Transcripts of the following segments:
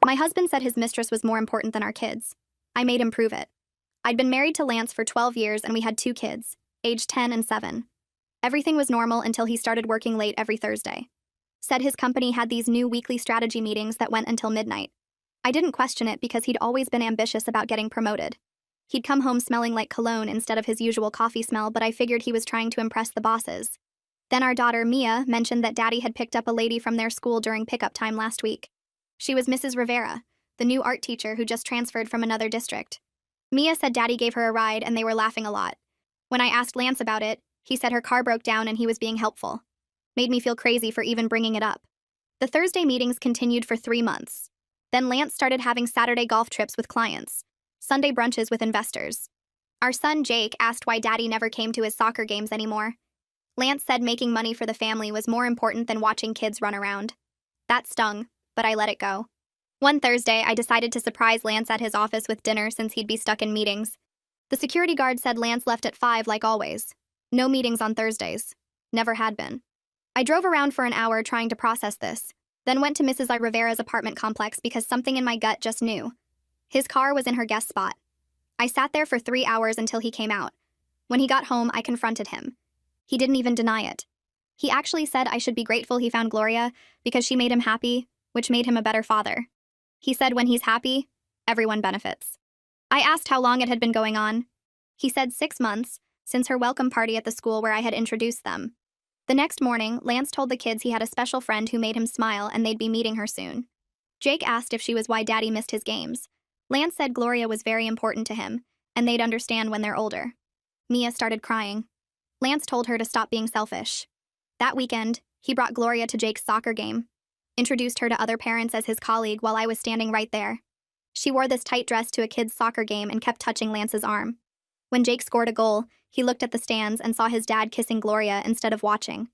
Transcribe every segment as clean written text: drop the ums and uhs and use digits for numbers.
My husband said his mistress was more important than our kids. I made him prove it. I'd been married to Lance for 12 years and we had 2 kids, aged 10 and 7. Everything was normal until he started working late every Thursday. Said his company had these new weekly strategy meetings that went until midnight. I didn't question it because he'd always been ambitious about getting promoted. He'd come home smelling like cologne instead of his usual coffee smell, but I figured he was trying to impress the bosses. Then our daughter, Mia, mentioned that Daddy had picked up a lady from their school during pickup time last week. She was Mrs. Rivera, the new art teacher who just transferred from another district. Mia said Daddy gave her a ride and they were laughing a lot. When I asked Lance about it, he said her car broke down and he was being helpful. Made me feel crazy for even bringing it up. The Thursday meetings continued for 3 months. Then Lance started having Saturday golf trips with clients, Sunday brunches with investors. Our son Jake asked why Daddy never came to his soccer games anymore. Lance said making money for the family was more important than watching kids run around. That stung, but I let it go. One Thursday, I decided to surprise Lance at his office with dinner since he'd be stuck in meetings. The security guard said Lance left at 5 like always. No meetings on Thursdays. Never had been. I drove around for an hour trying to process this, then went to Mrs. Rivera's apartment complex because something in my gut just knew. His car was in her guest spot. I sat there for 3 hours until he came out. When he got home, I confronted him. He didn't even deny it. He actually said I should be grateful he found Gloria because she made him happy, which made him a better father. He said when he's happy, everyone benefits. I asked how long it had been going on. He said 6 months, since her welcome party at the school where I had introduced them. The next morning, Lance told the kids he had a special friend who made him smile and they'd be meeting her soon. Jake asked if she was why Daddy missed his games. Lance said Gloria was very important to him, and they'd understand when they're older. Mia started crying. Lance told her to stop being selfish. That weekend, he brought Gloria to Jake's soccer game, introduced her to other parents as his colleague while I was standing right there. She wore this tight dress to a kid's soccer game and kept touching Lance's arm. When Jake scored a goal, he looked at the stands and saw his dad kissing Gloria instead of watching.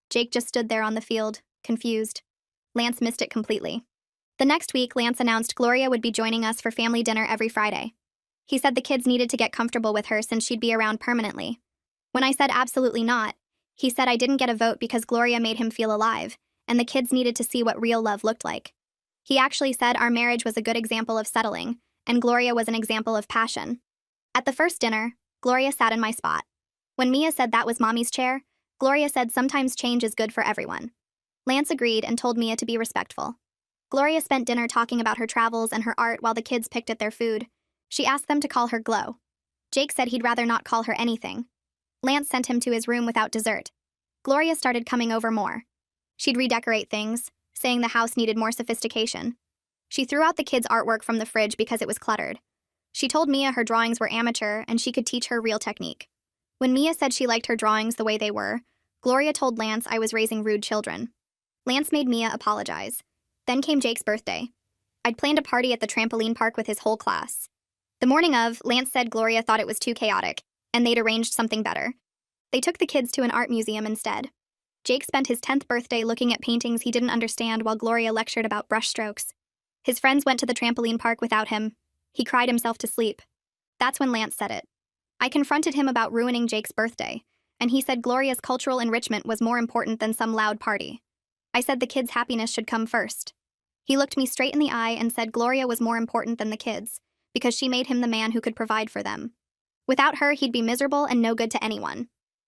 Jake just stood there on the field, confused. Lance missed it completely. The next week, Lance announced Gloria would be joining us for family dinner every Friday. He said the kids needed to get comfortable with her since she'd be around permanently. When I said absolutely not, he said I didn't get a vote because Gloria made him feel alive, and the kids needed to see what real love looked like. He actually said our marriage was a good example of settling, and Gloria was an example of passion. At the first dinner, Gloria sat in my spot. When Mia said that was Mommy's chair, Gloria said sometimes change is good for everyone. Lance agreed and told Mia to be respectful. Gloria spent dinner talking about her travels and her art while the kids picked at their food. She asked them to call her Glow. Jake said he'd rather not call her anything. Lance sent him to his room without dessert. Gloria started coming over more. She'd redecorate things, saying the house needed more sophistication. She threw out the kids' artwork from the fridge because it was cluttered. She told Mia her drawings were amateur and she could teach her real technique. When Mia said she liked her drawings the way they were, Gloria told Lance I was raising rude children. Lance made Mia apologize. Then came Jake's birthday. I'd planned a party at the trampoline park with his whole class. The morning of, Lance said Gloria thought it was too chaotic, and they'd arranged something better. They took the kids to an art museum instead. Jake spent his 10th birthday looking at paintings he didn't understand while Gloria lectured about brushstrokes. His friends went to the trampoline park without him. He cried himself to sleep. That's when Lance said it. I confronted him about ruining Jake's birthday, and he said Gloria's cultural enrichment was more important than some loud party. I said the kids' happiness should come first. He looked me straight in the eye and said Gloria was more important than the kids, because she made him the man who could provide for them. Without her, he'd be miserable and no good to anyone.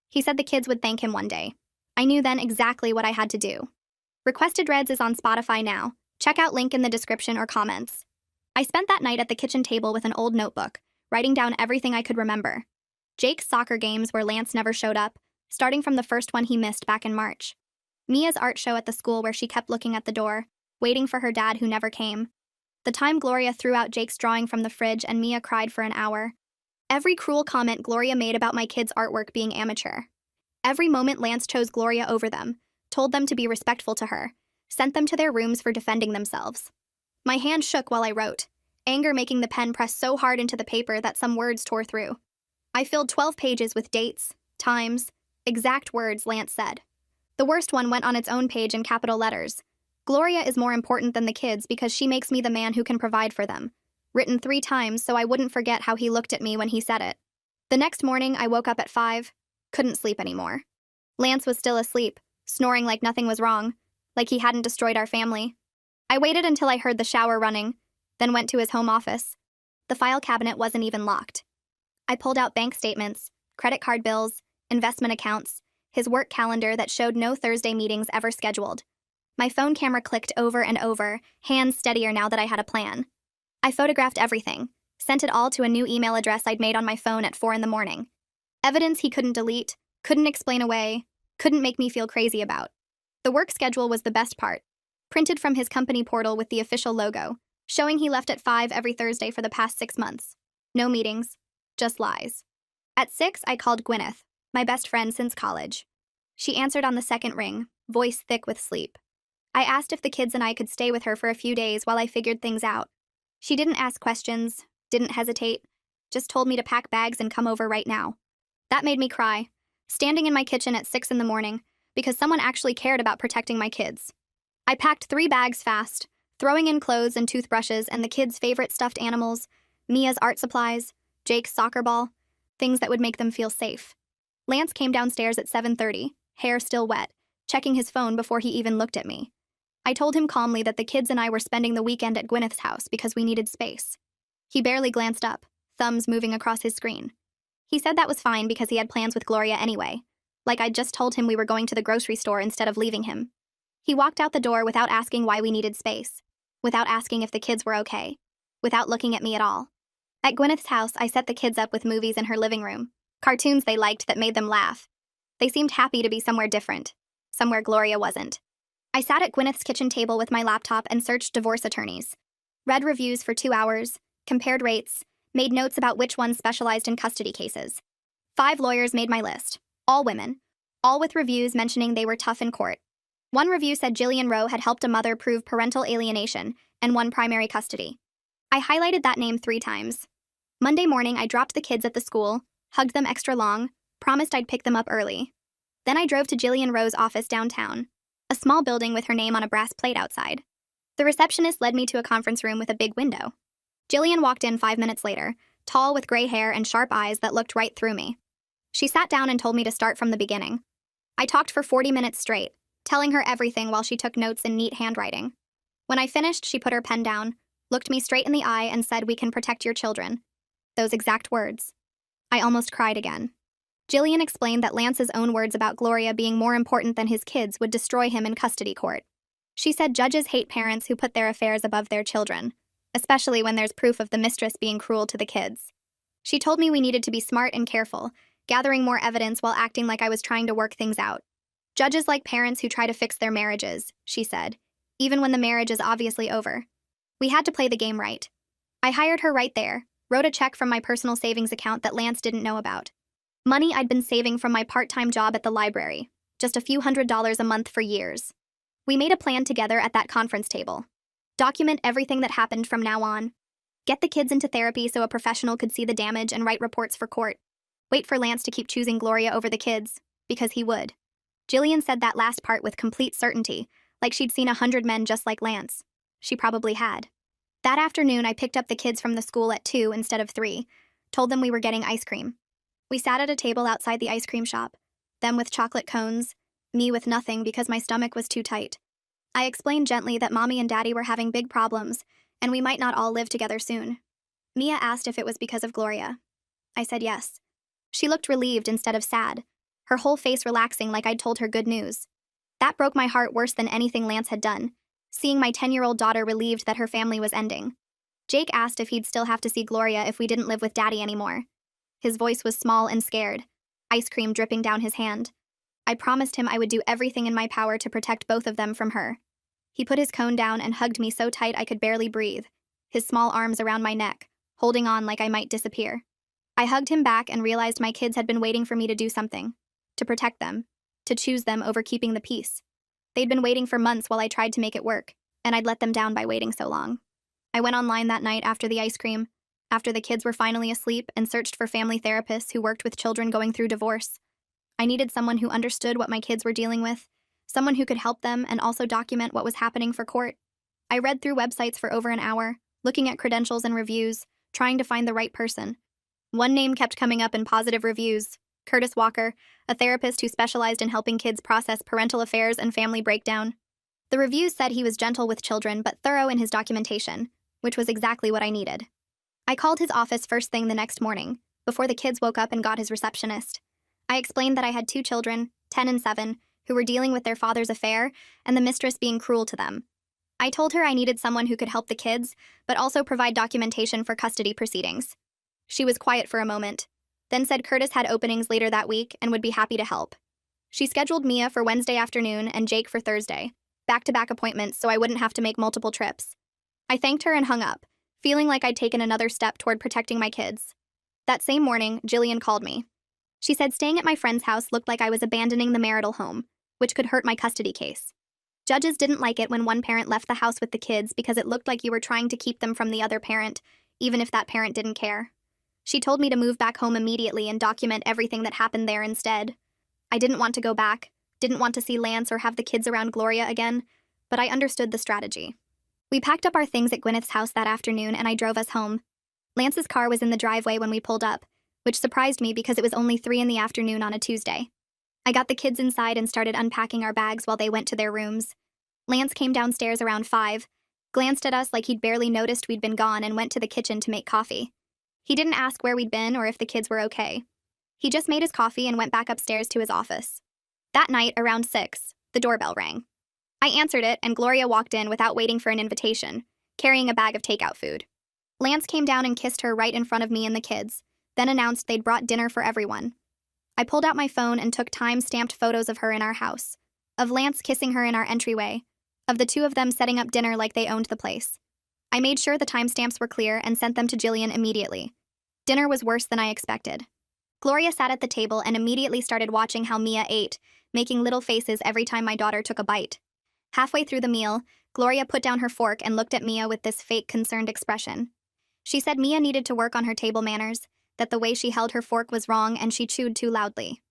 He said the kids would thank him one day. I knew then exactly what I had to do. Requested Reds is on Spotify now. Check out link in the description or comments. I spent that night at the kitchen table with an old notebook, writing down everything I could remember. Jake's soccer games where Lance never showed up, starting from the first one he missed back in March. Mia's art show at the school where she kept looking at the door, waiting for her dad who never came. The time Gloria threw out Jake's drawing from the fridge and Mia cried for an hour. Every cruel comment Gloria made about my kids' artwork being amateur. Every moment Lance chose Gloria over them, told them to be respectful to her, sent them to their rooms for defending themselves. My hand shook while I wrote, anger making the pen press so hard into the paper that some words tore through. I filled 12 pages with dates, times, exact words Lance said. The worst one went on its own page in capital letters. Gloria is more important than the kids because she makes me the man who can provide for them. Written 3 times so I wouldn't forget how he looked at me when he said it. The next morning, I woke up at 5, couldn't sleep anymore. Lance was still asleep, snoring like nothing was wrong, like he hadn't destroyed our family. I waited until I heard the shower running, then went to his home office. The file cabinet wasn't even locked. I pulled out bank statements, credit card bills, investment accounts, his work calendar that showed no Thursday meetings ever scheduled. My phone camera clicked over and over, hands steadier now that I had a plan. I photographed everything, sent it all to a new email address I'd made on my phone at 4 a.m. Evidence he couldn't delete, couldn't explain away, couldn't make me feel crazy about. The work schedule was the best part, printed from his company portal with the official logo, showing he left at 5 every Thursday for the past 6 months. No meetings, just lies. At 6, I called Gwyneth, my best friend since college. She answered on the second ring, voice thick with sleep. I asked if the kids and I could stay with her for a few days while I figured things out. She didn't ask questions, didn't hesitate, just told me to pack bags and come over right now. That made me cry, standing in my kitchen at 6 a.m, because someone actually cared about protecting my kids. I packed 3 bags fast, throwing in clothes and toothbrushes and the kids' favorite stuffed animals, Mia's art supplies, Jake's soccer ball, things that would make them feel safe. Lance came downstairs at 7:30, hair still wet, checking his phone before he even looked at me. I told him calmly that the kids and I were spending the weekend at Gwyneth's house because we needed space. He barely glanced up, thumbs moving across his screen. He said that was fine because he had plans with Gloria anyway, like I'd just told him we were going to the grocery store instead of leaving him. He walked out the door without asking why we needed space, without asking if the kids were okay, without looking at me at all. At Gwyneth's house, I set the kids up with movies in her living room, cartoons they liked that made them laugh. They seemed happy to be somewhere different, somewhere Gloria wasn't. I sat at Gwyneth's kitchen table with my laptop and searched divorce attorneys. Read reviews for 2 hours, compared rates, made notes about which ones specialized in custody cases. 5 lawyers made my list, all women, all with reviews mentioning they were tough in court. One review said Jillian Rowe had helped a mother prove parental alienation and won primary custody. I highlighted that name 3 times. Monday morning, I dropped the kids at the school, hugged them extra long, promised I'd pick them up early. Then I drove to Jillian Rowe's office downtown, a small building with her name on a brass plate outside. The receptionist led me to a conference room with a big window. Jillian walked in 5 minutes later, tall with gray hair and sharp eyes that looked right through me. She sat down and told me to start from the beginning. I talked for 40 minutes straight, telling her everything while she took notes in neat handwriting. When I finished, she put her pen down, looked me straight in the eye and said, "We can protect your children." Those exact words. I almost cried again. Jillian explained that Lance's own words about Gloria being more important than his kids would destroy him in custody court. She said judges hate parents who put their affairs above their children, especially when there's proof of the mistress being cruel to the kids. She told me we needed to be smart and careful, gathering more evidence while acting like I was trying to work things out. Judges like parents who try to fix their marriages, she said, even when the marriage is obviously over. We had to play the game right. I hired her right there, wrote a check from my personal savings account that Lance didn't know about. Money I'd been saving from my part-time job at the library, just a few $100s a month for years. We made a plan together at that conference table. Document everything that happened from now on. Get the kids into therapy so a professional could see the damage and write reports for court. Wait for Lance to keep choosing Gloria over the kids, because he would. Jillian said that last part with complete certainty, like she'd seen 100 men just like Lance. She probably had. That afternoon, I picked up the kids from the school at 2 instead of 3, told them we were getting ice cream. We sat at a table outside the ice cream shop, them with chocolate cones, me with nothing because my stomach was too tight. I explained gently that Mommy and Daddy were having big problems, and we might not all live together soon. Mia asked if it was because of Gloria. I said yes. She looked relieved instead of sad, her whole face relaxing like I'd told her good news. That broke my heart worse than anything Lance had done, seeing my 10-year-old daughter relieved that her family was ending. Jake asked if he'd still have to see Gloria if we didn't live with Daddy anymore. His voice was small and scared, ice cream dripping down his hand. I promised him I would do everything in my power to protect both of them from her. He put his cone down and hugged me so tight I could barely breathe, his small arms around my neck, holding on like I might disappear. I hugged him back and realized my kids had been waiting for me to do something, to protect them, to choose them over keeping the peace. They'd been waiting for months while I tried to make it work, and I'd let them down by waiting so long. I went online that night after the ice cream, after the kids were finally asleep, and searched for family therapists who worked with children going through divorce. I needed someone who understood what my kids were dealing with, someone who could help them and also document what was happening for court. I read through websites for over an hour, looking at credentials and reviews, trying to find the right person. One name kept coming up in positive reviews, Curtis Walker, a therapist who specialized in helping kids process parental affairs and family breakdown. The reviews said he was gentle with children but thorough in his documentation, which was exactly what I needed. I called his office first thing the next morning, before the kids woke up and got his receptionist. I explained that I had 2 children, 10 and 7, who were dealing with their father's affair and the mistress being cruel to them. I told her I needed someone who could help the kids, but also provide documentation for custody proceedings. She was quiet for a moment, then said Curtis had openings later that week and would be happy to help. She scheduled Mia for Wednesday afternoon and Jake for Thursday, back-to-back appointments so I wouldn't have to make multiple trips. I thanked her and hung up, feeling like I'd taken another step toward protecting my kids. That same morning, Jillian called me. She said staying at my friend's house looked like I was abandoning the marital home, which could hurt my custody case. Judges didn't like it when one parent left the house with the kids because it looked like you were trying to keep them from the other parent, even if that parent didn't care. She told me to move back home immediately and document everything that happened there instead. I didn't want to go back, didn't want to see Lance or have the kids around Gloria again, but I understood the strategy. We packed up our things at Gwyneth's house that afternoon and I drove us home. Lance's car was in the driveway when we pulled up, which surprised me because it was only 3 in the afternoon on a Tuesday. I got the kids inside and started unpacking our bags while they went to their rooms. Lance came downstairs around 5, glanced at us like he'd barely noticed we'd been gone and went to the kitchen to make coffee. He didn't ask where we'd been or if the kids were okay. He just made his coffee and went back upstairs to his office. That night, around 6, the doorbell rang. I answered it and Gloria walked in without waiting for an invitation, carrying a bag of takeout food. Lance came down and kissed her right in front of me and the kids, then announced they'd brought dinner for everyone. I pulled out my phone and took time-stamped photos of her in our house, of Lance kissing her in our entryway, of the 2 of them setting up dinner like they owned the place. I made sure the timestamps were clear and sent them to Jillian immediately. Dinner was worse than I expected. Gloria sat at the table and immediately started watching how Mia ate, making little faces every time my daughter took a bite. Halfway through the meal, Gloria put down her fork and looked at Mia with this fake concerned expression. She said Mia needed to work on her table manners, that the way she held her fork was wrong and she chewed too loudly.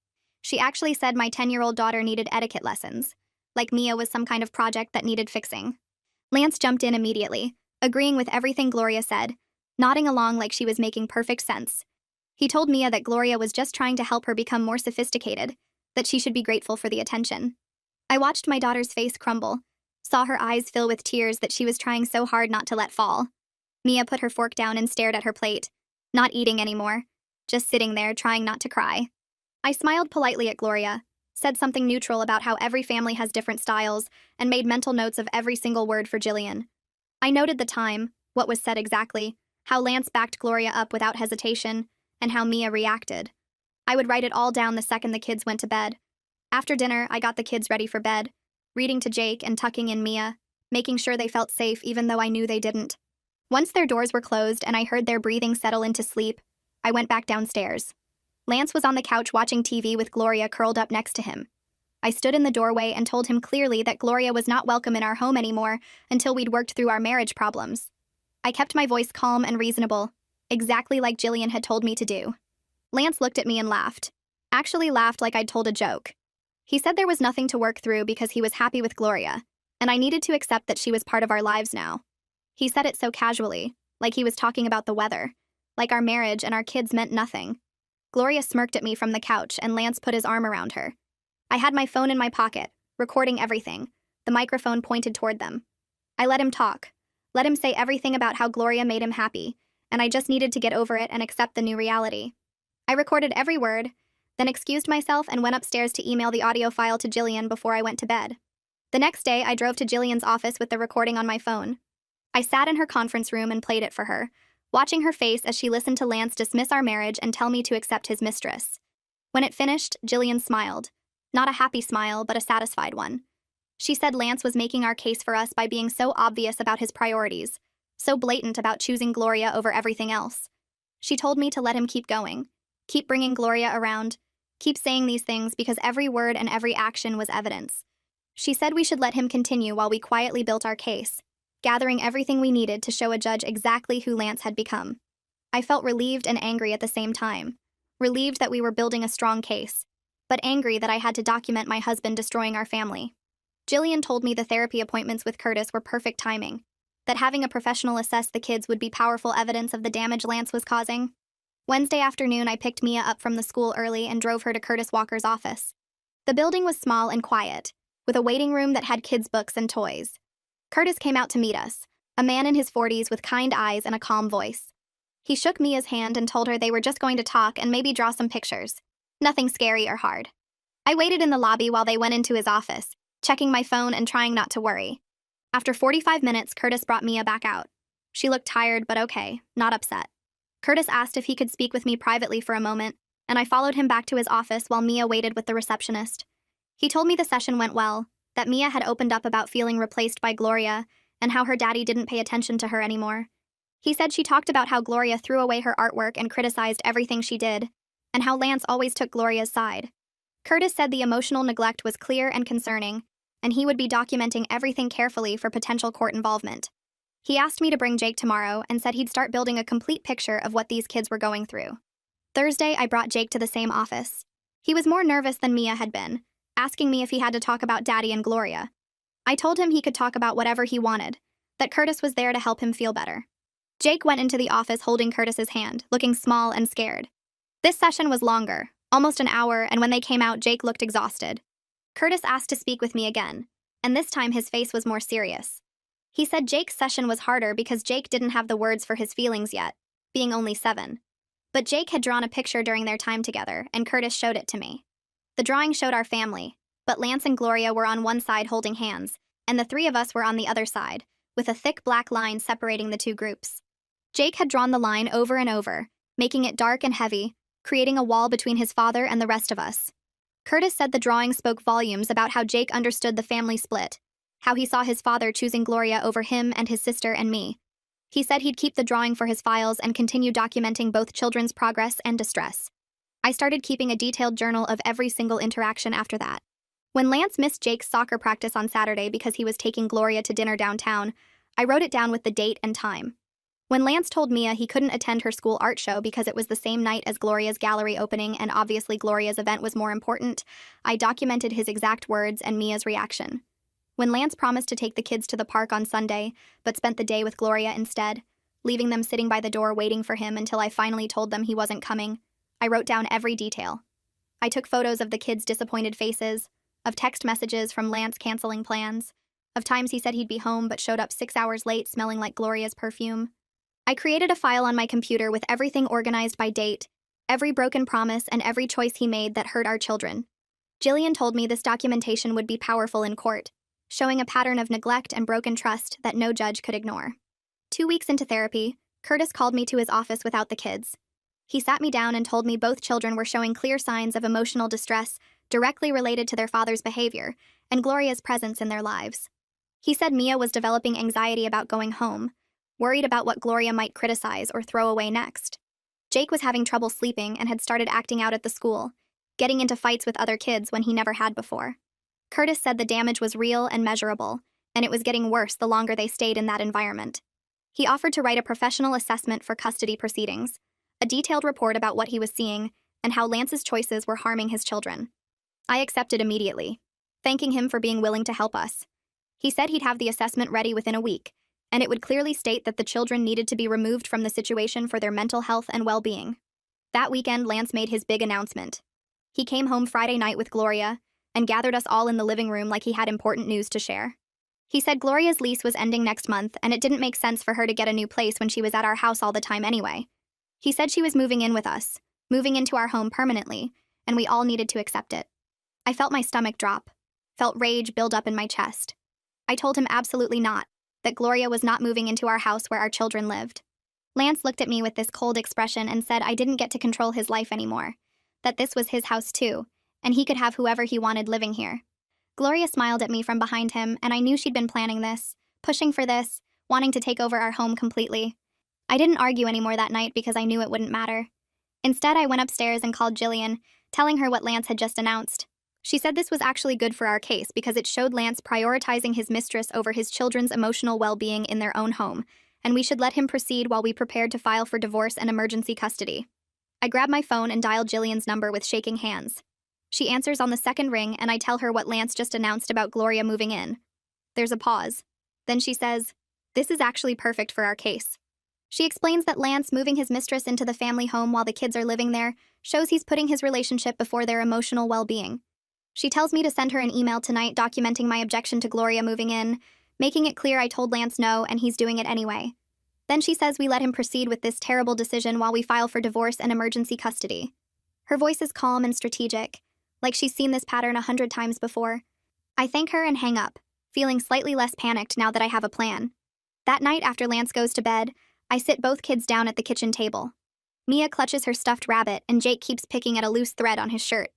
She actually said my 10-year-old daughter needed etiquette lessons, like Mia was some kind of project that needed fixing. Lance jumped in immediately, agreeing with everything Gloria said, nodding along like she was making perfect sense. He told Mia that Gloria was just trying to help her become more sophisticated, that she should be grateful for the attention. I watched my daughter's face crumble, saw her eyes fill with tears that she was trying so hard not to let fall. Mia put her fork down and stared at her plate, not eating anymore, just sitting there trying not to cry. I smiled politely at Gloria, said something neutral about how every family has different styles, and made mental notes of every single word for Jillian. I noted the time, what was said exactly, how Lance backed Gloria up without hesitation, and how Mia reacted. I would write it all down the second the kids went to bed. After dinner, I got the kids ready for bed, reading to Jake and tucking in Mia, making sure they felt safe even though I knew they didn't. Once their doors were closed and I heard their breathing settle into sleep, I went back downstairs. Lance was on the couch watching TV with Gloria curled up next to him. I stood in the doorway and told him clearly that Gloria was not welcome in our home anymore until we'd worked through our marriage problems. I kept my voice calm and reasonable, exactly like Jillian had told me to do. Lance looked at me and laughed. Actually laughed like I'd told a joke. He said there was nothing to work through because he was happy with Gloria, and I needed to accept that she was part of our lives now. He said it so casually, like he was talking about the weather, like our marriage and our kids meant nothing. Gloria smirked at me from the couch and Lance put his arm around her. I had my phone in my pocket, recording everything, the microphone pointed toward them. I let him talk, let him say everything about how Gloria made him happy, and I just needed to get over it and accept the new reality. I recorded every word, then excused myself and went upstairs to email the audio file to Jillian before I went to bed. The next day, I drove to Jillian's office with the recording on my phone. I sat in her conference room and played it for her, watching her face as she listened to Lance dismiss our marriage and tell me to accept his mistress. When it finished, Jillian smiled. Not a happy smile, but a satisfied one. She said Lance was making our case for us by being so obvious about his priorities, so blatant about choosing Gloria over everything else. She told me to let him keep going, keep bringing Gloria around, keep saying these things because every word and every action was evidence. She said we should let him continue while we quietly built our case, gathering everything we needed to show a judge exactly who Lance had become. I felt relieved and angry at the same time. Relieved that we were building a strong case, but angry that I had to document my husband destroying our family. Jillian told me the therapy appointments with Curtis were perfect timing, that having a professional assess the kids would be powerful evidence of the damage Lance was causing. Wednesday afternoon, I picked Mia up from the school early and drove her to Curtis Walker's office. The building was small and quiet, with a waiting room that had kids' books and toys. Curtis came out to meet us, a man in his 40s with kind eyes and a calm voice. He shook Mia's hand and told her they were just going to talk and maybe draw some pictures. Nothing scary or hard. I waited in the lobby while they went into his office, checking my phone and trying not to worry. After 45 minutes, Curtis brought Mia back out. She looked tired but okay, not upset. Curtis asked if he could speak with me privately for a moment, and I followed him back to his office while Mia waited with the receptionist. He told me the session went well, that Mia had opened up about feeling replaced by Gloria, and how her daddy didn't pay attention to her anymore. He said she talked about how Gloria threw away her artwork and criticized everything she did, and how Lance always took Gloria's side. Curtis said the emotional neglect was clear and concerning, and he would be documenting everything carefully for potential court involvement. He asked me to bring Jake tomorrow and said he'd start building a complete picture of what these kids were going through. Thursday, I brought Jake to the same office. He was more nervous than Mia had been, asking me if he had to talk about Daddy and Gloria. I told him he could talk about whatever he wanted, that Curtis was there to help him feel better. Jake went into the office holding Curtis's hand, looking small and scared. This session was longer, almost an hour, and when they came out, Jake looked exhausted. Curtis asked to speak with me again, and this time his face was more serious. He said Jake's session was harder because Jake didn't have the words for his feelings yet, being only 7. But Jake had drawn a picture during their time together, and Curtis showed it to me. The drawing showed our family, but Lance and Gloria were on one side holding hands, and the 3 of us were on the other side, with a thick black line separating the 2 groups. Jake had drawn the line over and over, making it dark and heavy, creating a wall between his father and the rest of us. Curtis said the drawing spoke volumes about how Jake understood the family split, how he saw his father choosing Gloria over him and his sister and me. He said he'd keep the drawing for his files and continue documenting both children's progress and distress. I started keeping a detailed journal of every single interaction after that. When Lance missed Jake's soccer practice on Saturday because he was taking Gloria to dinner downtown, I wrote it down with the date and time. When Lance told Mia he couldn't attend her school art show because it was the same night as Gloria's gallery opening and obviously Gloria's event was more important, I documented his exact words and Mia's reaction. When Lance promised to take the kids to the park on Sunday, but spent the day with Gloria instead, leaving them sitting by the door waiting for him until I finally told them he wasn't coming, I wrote down every detail. I took photos of the kids' disappointed faces, of text messages from Lance canceling plans, of times he said he'd be home but showed up 6 hours late smelling like Gloria's perfume. I created a file on my computer with everything organized by date, every broken promise and every choice he made that hurt our children. Jillian told me this documentation would be powerful in court, showing a pattern of neglect and broken trust that no judge could ignore. 2 weeks into therapy, Curtis called me to his office without the kids. He sat me down and told me both children were showing clear signs of emotional distress directly related to their father's behavior and Gloria's presence in their lives. He said Mia was developing anxiety about going home, worried about what Gloria might criticize or throw away next. Jake was having trouble sleeping and had started acting out at the school, getting into fights with other kids when he never had before. Curtis said the damage was real and measurable, and it was getting worse the longer they stayed in that environment. He offered to write a professional assessment for custody proceedings, a detailed report about what he was seeing and how Lance's choices were harming his children. I accepted immediately, thanking him for being willing to help us. He said he'd have the assessment ready within a week, and it would clearly state that the children needed to be removed from the situation for their mental health and well-being. That weekend, Lance made his big announcement. He came home Friday night with Gloria and gathered us all in the living room like he had important news to share. He said Gloria's lease was ending next month and it didn't make sense for her to get a new place when she was at our house all the time anyway. He said she was moving in with us, moving into our home permanently, and we all needed to accept it. I felt my stomach drop, felt rage build up in my chest. I told him absolutely not, that Gloria was not moving into our house where our children lived. Lance looked at me with this cold expression and said I didn't get to control his life anymore, that this was his house too, and he could have whoever he wanted living here. Gloria smiled at me from behind him, and I knew she'd been planning this, pushing for this, wanting to take over our home completely. I didn't argue anymore that night because I knew it wouldn't matter. Instead, I went upstairs and called Jillian, telling her what Lance had just announced. She said this was actually good for our case because it showed Lance prioritizing his mistress over his children's emotional well-being in their own home, and we should let him proceed while we prepared to file for divorce and emergency custody. I grabbed my phone and dialed Jillian's number with shaking hands. She answers on the second ring, and I tell her what Lance just announced about Gloria moving in. There's a pause. Then she says, "This is actually perfect for our case." She explains that Lance moving his mistress into the family home while the kids are living there shows he's putting his relationship before their emotional well-being. She tells me to send her an email tonight documenting my objection to Gloria moving in, making it clear I told Lance no and he's doing it anyway. Then she says we let him proceed with this terrible decision while we file for divorce and emergency custody. Her voice is calm and strategic, like she's seen this pattern 100 times before. I thank her and hang up, feeling slightly less panicked now that I have a plan. That night after Lance goes to bed, I sit both kids down at the kitchen table. Mia clutches her stuffed rabbit and Jake keeps picking at a loose thread on his shirt.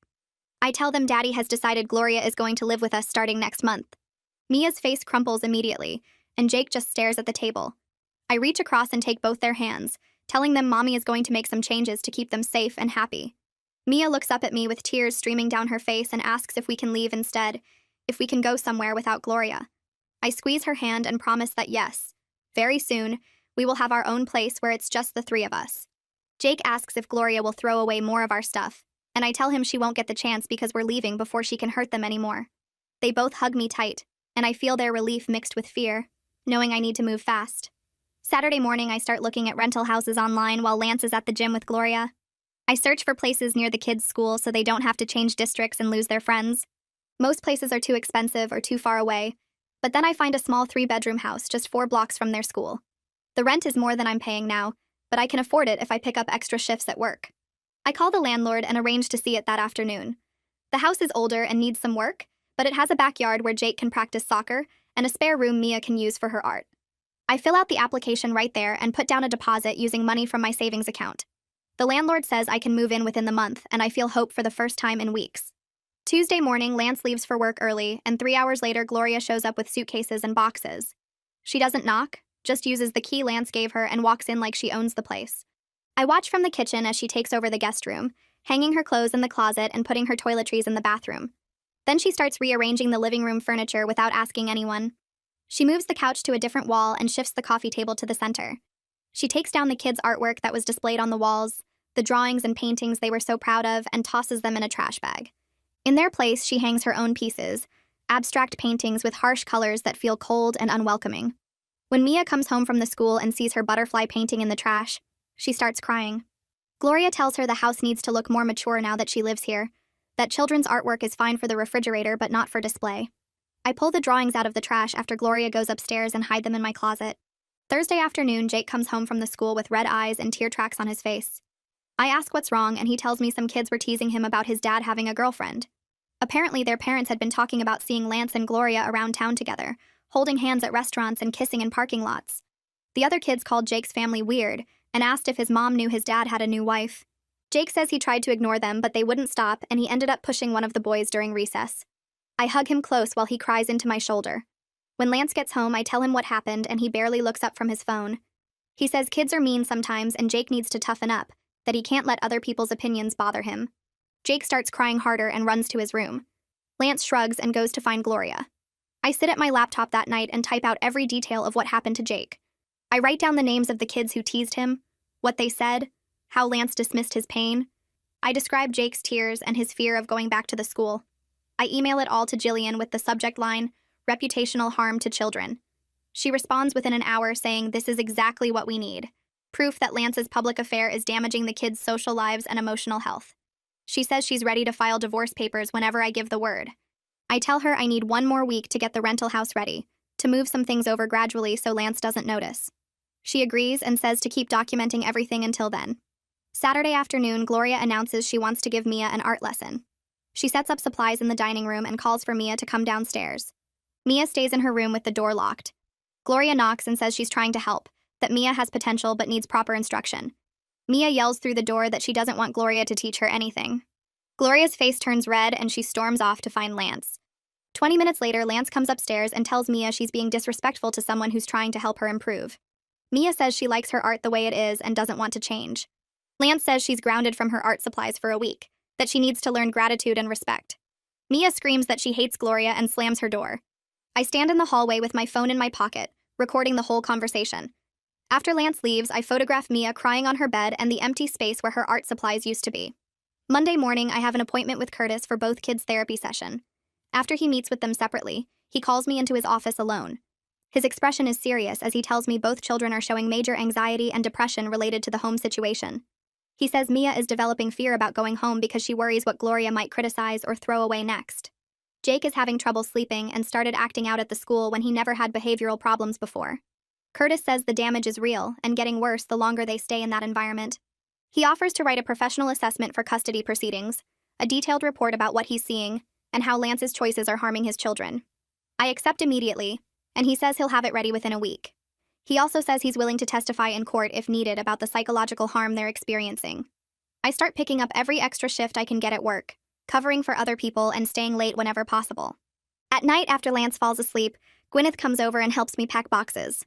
I tell them Daddy has decided Gloria is going to live with us starting next month. Mia's face crumples immediately, and Jake just stares at the table. I reach across and take both their hands, telling them Mommy is going to make some changes to keep them safe and happy. Mia looks up at me with tears streaming down her face and asks if we can leave instead, if we can go somewhere without Gloria. I squeeze her hand and promise that yes, very soon, we will have our own place where it's just the three of us. Jake asks if Gloria will throw away more of our stuff, and I tell him she won't get the chance because we're leaving before she can hurt them anymore. They both hug me tight, and I feel their relief mixed with fear, knowing I need to move fast. Saturday morning, I start looking at rental houses online while Lance is at the gym with Gloria. I search for places near the kids' school so they don't have to change districts and lose their friends. Most places are too expensive or too far away, but then I find a small 3-bedroom house just 4 blocks from their school. The rent is more than I'm paying now, but I can afford it if I pick up extra shifts at work. I call the landlord and arrange to see it that afternoon. The house is older and needs some work, but it has a backyard where Jake can practice soccer and a spare room Mia can use for her art. I fill out the application right there and put down a deposit using money from my savings account. The landlord says I can move in within the month, and I feel hope for the first time in weeks. Tuesday morning, Lance leaves for work early, and 3 hours later, Gloria shows up with suitcases and boxes. She doesn't knock, just uses the key Lance gave her and walks in like she owns the place. I watch from the kitchen as she takes over the guest room, hanging her clothes in the closet and putting her toiletries in the bathroom. Then she starts rearranging the living room furniture without asking anyone. She moves the couch to a different wall and shifts the coffee table to the center. She takes down the kids' artwork that was displayed on the walls, the drawings and paintings they were so proud of, and tosses them in a trash bag. In their place, she hangs her own pieces, abstract paintings with harsh colors that feel cold and unwelcoming. When Mia comes home from the school and sees her butterfly painting in the trash, she starts crying. Gloria tells her the house needs to look more mature now that she lives here, that children's artwork is fine for the refrigerator but not for display. I pull the drawings out of the trash after Gloria goes upstairs and hide them in my closet. Thursday afternoon, Jake comes home from the school with red eyes and tear tracks on his face. I ask what's wrong, and he tells me some kids were teasing him about his dad having a girlfriend. Apparently, their parents had been talking about seeing Lance and Gloria around town together, holding hands at restaurants and kissing in parking lots. The other kids called Jake's family weird and asked if his mom knew his dad had a new wife. Jake says he tried to ignore them, but they wouldn't stop, and he ended up pushing one of the boys during recess. I hug him close while he cries into my shoulder. When Lance gets home, I tell him what happened, and he barely looks up from his phone. He says kids are mean sometimes and Jake needs to toughen up, that he can't let other people's opinions bother him. Jake starts crying harder and runs to his room. Lance shrugs and goes to find Gloria. I sit at my laptop that night and type out every detail of what happened to Jake. I write down the names of the kids who teased him, what they said, how Lance dismissed his pain. I describe Jake's tears and his fear of going back to the school. I email it all to Jillian with the subject line, reputational harm to children. She responds within an hour saying this is exactly what we need. Proof that Lance's public affair is damaging the kids' social lives and emotional health. She says she's ready to file divorce papers whenever I give the word. I tell her I need 1 more week to get the rental house ready, to move some things over gradually so Lance doesn't notice. She agrees and says to keep documenting everything until then. Saturday afternoon, Gloria announces she wants to give Mia an art lesson. She sets up supplies in the dining room and calls for Mia to come downstairs. Mia stays in her room with the door locked. Gloria knocks and says she's trying to help, that Mia has potential but needs proper instruction. Mia yells through the door that she doesn't want Gloria to teach her anything. Gloria's face turns red and she storms off to find Lance. 20 minutes later, Lance comes upstairs and tells Mia she's being disrespectful to someone who's trying to help her improve. Mia says she likes her art the way it is and doesn't want to change. Lance says she's grounded from her art supplies for a week, that she needs to learn gratitude and respect. Mia screams that she hates Gloria and slams her door. I stand in the hallway with my phone in my pocket, recording the whole conversation. After Lance leaves, I photograph Mia crying on her bed and the empty space where her art supplies used to be. Monday morning, I have an appointment with Curtis for both kids' therapy session. After he meets with them separately, he calls me into his office alone. His expression is serious as he tells me both children are showing major anxiety and depression related to the home situation. He says Mia is developing fear about going home because she worries what Gloria might criticize or throw away next. Jake is having trouble sleeping and started acting out at the school when he never had behavioral problems before. Curtis says the damage is real and getting worse the longer they stay in that environment. He offers to write a professional assessment for custody proceedings, a detailed report about what he's seeing, and how Lance's choices are harming his children. I accept immediately, and he says he'll have it ready within a week. He also says he's willing to testify in court if needed about the psychological harm they're experiencing. I start picking up every extra shift I can get at work, covering for other people and staying late whenever possible. At night after Lance falls asleep, Gwyneth comes over and helps me pack boxes.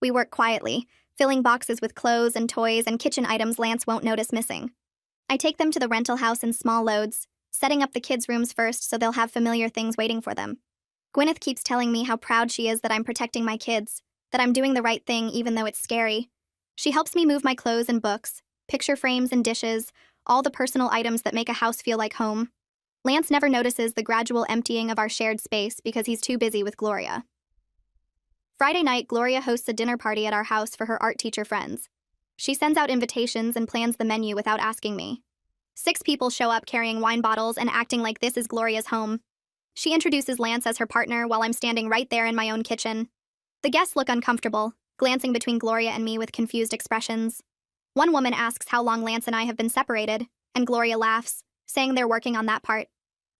We work quietly, filling boxes with clothes and toys and kitchen items Lance won't notice missing. I take them to the rental house in small loads, setting up the kids' rooms first so they'll have familiar things waiting for them. Gwyneth keeps telling me how proud she is that I'm protecting my kids, that I'm doing the right thing even though it's scary. She helps me move my clothes and books, picture frames and dishes, all the personal items that make a house feel like home. Lance never notices the gradual emptying of our shared space because he's too busy with Gloria. Friday night, Gloria hosts a dinner party at our house for her art teacher friends. She sends out invitations and plans the menu without asking me. 6 people show up carrying wine bottles and acting like this is Gloria's home. She introduces Lance as her partner while I'm standing right there in my own kitchen. The guests look uncomfortable, glancing between Gloria and me with confused expressions. One woman asks how long Lance and I have been separated, and Gloria laughs, saying they're working on that part.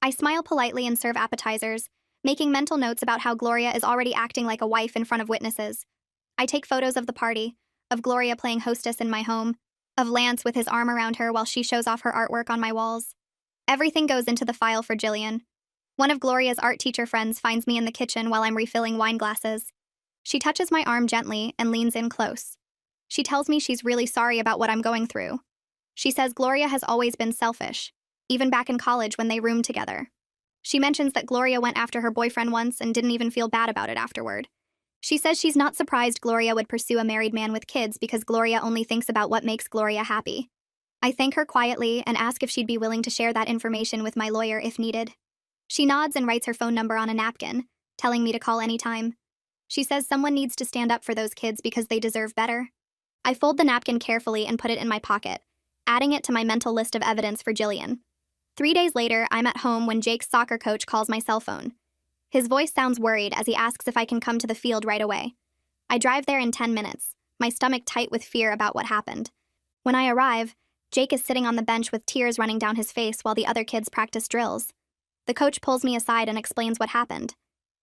I smile politely and serve appetizers, making mental notes about how Gloria is already acting like a wife in front of witnesses. I take photos of the party, of Gloria playing hostess in my home, of Lance with his arm around her while she shows off her artwork on my walls. Everything goes into the file for Jillian. One of Gloria's art teacher friends finds me in the kitchen while I'm refilling wine glasses. She touches my arm gently and leans in close. She tells me she's really sorry about what I'm going through. She says Gloria has always been selfish, even back in college when they roomed together. She mentions that Gloria went after her boyfriend once and didn't even feel bad about it afterward. She says she's not surprised Gloria would pursue a married man with kids because Gloria only thinks about what makes Gloria happy. I thank her quietly and ask if she'd be willing to share that information with my lawyer if needed. She nods and writes her phone number on a napkin, telling me to call anytime. She says someone needs to stand up for those kids because they deserve better. I fold the napkin carefully and put it in my pocket, adding it to my mental list of evidence for Jillian. 3 days later, I'm at home when Jake's soccer coach calls my cell phone. His voice sounds worried as he asks if I can come to the field right away. I drive there in 10 minutes, my stomach tight with fear about what happened. When I arrive, Jake is sitting on the bench with tears running down his face while the other kids practice drills. The coach pulls me aside and explains what happened.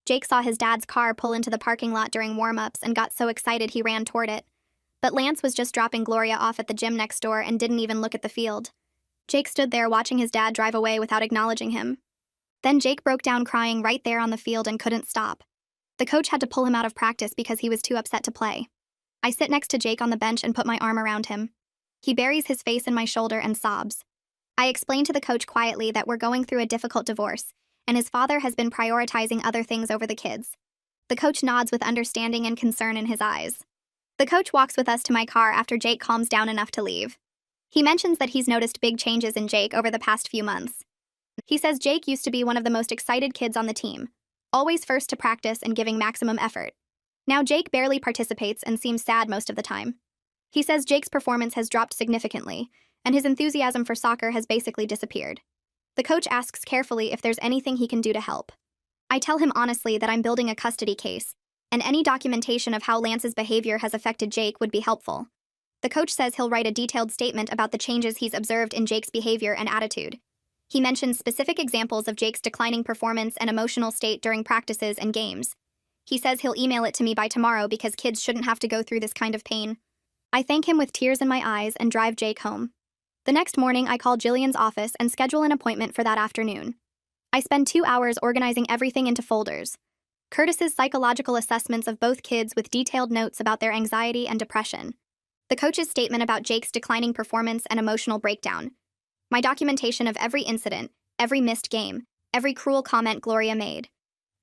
Jake saw his dad's car pull into the parking lot during warm-ups and got so excited he ran toward it. But Lance was just dropping Gloria off at the gym next door and didn't even look at the field. Jake stood there watching his dad drive away without acknowledging him. Then Jake broke down crying right there on the field and couldn't stop. The coach had to pull him out of practice because he was too upset to play. I sit next to Jake on the bench and put my arm around him. He buries his face in my shoulder and sobs. I explain to the coach quietly that we're going through a difficult divorce, and his father has been prioritizing other things over the kids. The coach nods with understanding and concern in his eyes. The coach walks with us to my car after Jake calms down enough to leave. He mentions that he's noticed big changes in Jake over the past few months. He says Jake used to be one of the most excited kids on the team, always first to practice and giving maximum effort. Now Jake barely participates and seems sad most of the time. He says Jake's performance has dropped significantly, and his enthusiasm for soccer has basically disappeared. The coach asks carefully if there's anything he can do to help. I tell him honestly that I'm building a custody case, and any documentation of how Lance's behavior has affected Jake would be helpful. The coach says he'll write a detailed statement about the changes he's observed in Jake's behavior and attitude. He mentions specific examples of Jake's declining performance and emotional state during practices and games. He says he'll email it to me by tomorrow because kids shouldn't have to go through this kind of pain. I thank him with tears in my eyes and drive Jake home. The next morning, I call Jillian's office and schedule an appointment for that afternoon. I spend 2 hours organizing everything into folders. Curtis's psychological assessments of both kids with detailed notes about their anxiety and depression. The coach's statement about Jake's declining performance and emotional breakdown. My documentation of every incident, every missed game, every cruel comment Gloria made.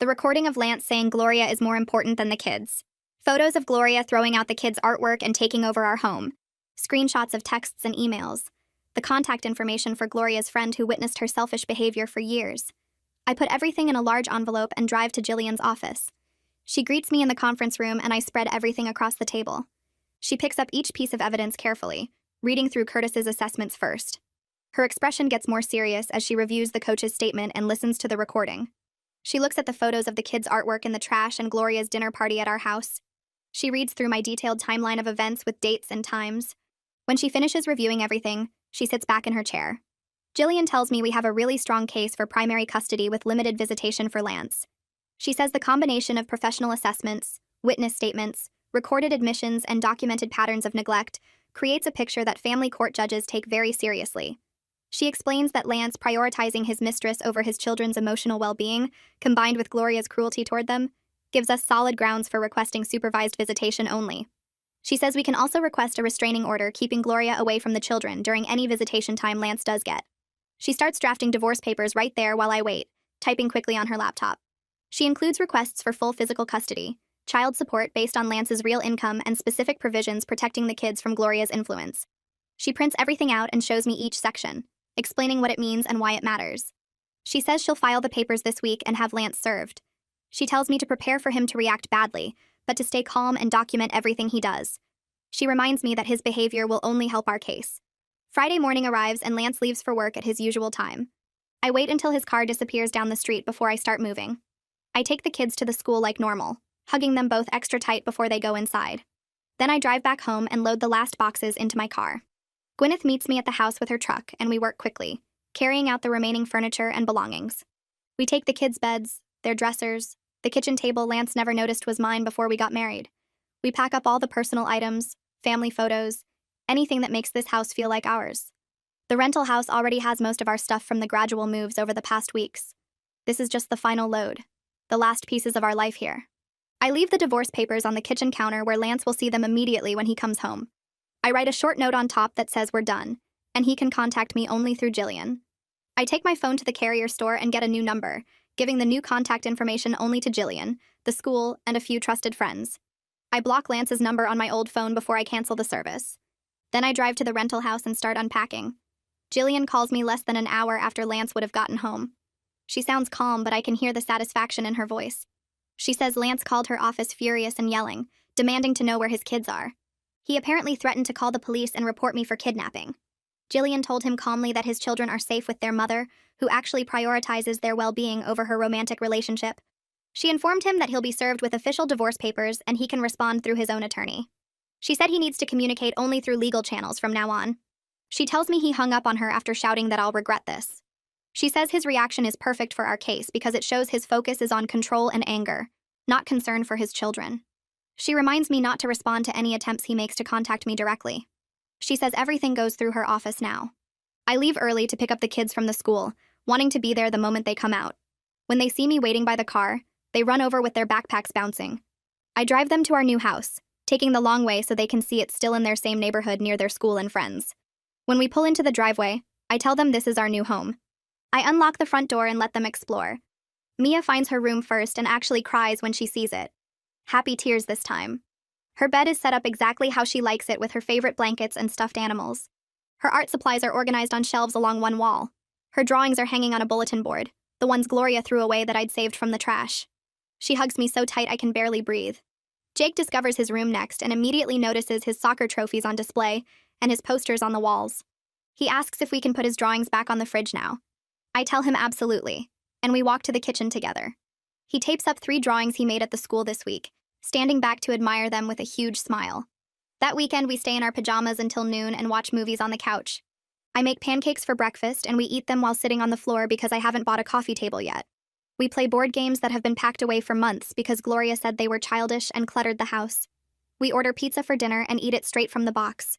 The recording of Lance saying Gloria is more important than the kids. Photos of Gloria throwing out the kids' artwork and taking over our home. Screenshots of texts and emails. The contact information for Gloria's friend who witnessed her selfish behavior for years. I put everything in a large envelope and drive to Jillian's office. She greets me in the conference room and I spread everything across the table. She picks up each piece of evidence carefully, reading through Curtis's assessments first. Her expression gets more serious as she reviews the coach's statement and listens to the recording. She looks at the photos of the kids' artwork in the trash and Gloria's dinner party at our house. She reads through my detailed timeline of events with dates and times. When she finishes reviewing everything, she sits back in her chair. Jillian tells me we have a really strong case for primary custody with limited visitation for Lance. She says the combination of professional assessments, witness statements, recorded admissions, and documented patterns of neglect creates a picture that family court judges take very seriously. She explains that Lance prioritizing his mistress over his children's emotional well-being, combined with Gloria's cruelty toward them, gives us solid grounds for requesting supervised visitation only. She says we can also request a restraining order keeping Gloria away from the children during any visitation time Lance does get. She starts drafting divorce papers right there while I wait, typing quickly on her laptop. She includes requests for full physical custody, child support based on Lance's real income, and specific provisions protecting the kids from Gloria's influence. She prints everything out and shows me each section, explaining what it means and why it matters. She says she'll file the papers this week and have Lance served. She tells me to prepare for him to react badly, but to stay calm and document everything he does. She reminds me that his behavior will only help our case. Friday morning arrives and Lance leaves for work at his usual time. I wait until his car disappears down the street before I start moving. I take the kids to the school like normal, hugging them both extra tight before they go inside. Then I drive back home and load the last boxes into my car. Gwyneth meets me at the house with her truck, and we work quickly, carrying out the remaining furniture and belongings. We take the kids' beds, their dressers, the kitchen table Lance never noticed was mine before we got married. We pack up all the personal items, family photos, anything that makes this house feel like ours. The rental house already has most of our stuff from the gradual moves over the past weeks. This is just the final load, the last pieces of our life here. I leave the divorce papers on the kitchen counter where Lance will see them immediately when he comes home. I write a short note on top that says we're done, and he can contact me only through Jillian. I take my phone to the carrier store and get a new number, giving the new contact information only to Jillian, the school, and a few trusted friends. I block Lance's number on my old phone before I cancel the service. Then I drive to the rental house and start unpacking. Jillian calls me less than an hour after Lance would have gotten home. She sounds calm, but I can hear the satisfaction in her voice. She says Lance called her office furious and yelling, demanding to know where his kids are. He apparently threatened to call the police and report me for kidnapping. Jillian told him calmly that his children are safe with their mother, who actually prioritizes their well-being over her romantic relationship. She informed him that he'll be served with official divorce papers and he can respond through his own attorney. She said he needs to communicate only through legal channels from now on. She tells me he hung up on her after shouting that I'll regret this. She says his reaction is perfect for our case because it shows his focus is on control and anger, not concern for his children. She reminds me not to respond to any attempts he makes to contact me directly. She says everything goes through her office now. I leave early to pick up the kids from the school, wanting to be there the moment they come out. When they see me waiting by the car, they run over with their backpacks bouncing. I drive them to our new house, taking the long way so they can see it's still in their same neighborhood near their school and friends. When we pull into the driveway, I tell them this is our new home. I unlock the front door and let them explore. Mia finds her room first and actually cries when she sees it. Happy tears this time. Her bed is set up exactly how she likes it with her favorite blankets and stuffed animals. Her art supplies are organized on shelves along one wall. Her drawings are hanging on a bulletin board, the ones Gloria threw away that I'd saved from the trash. She hugs me so tight I can barely breathe. Jake discovers his room next and immediately notices his soccer trophies on display and his posters on the walls. He asks if we can put his drawings back on the fridge now. I tell him absolutely, and we walk to the kitchen together. He tapes up 3 drawings he made at the school this week, standing back to admire them with a huge smile. That weekend, we stay in our pajamas until noon and watch movies on the couch. I make pancakes for breakfast, and we eat them while sitting on the floor because I haven't bought a coffee table yet. We play board games that have been packed away for months because Gloria said they were childish and cluttered the house. We order pizza for dinner and eat it straight from the box.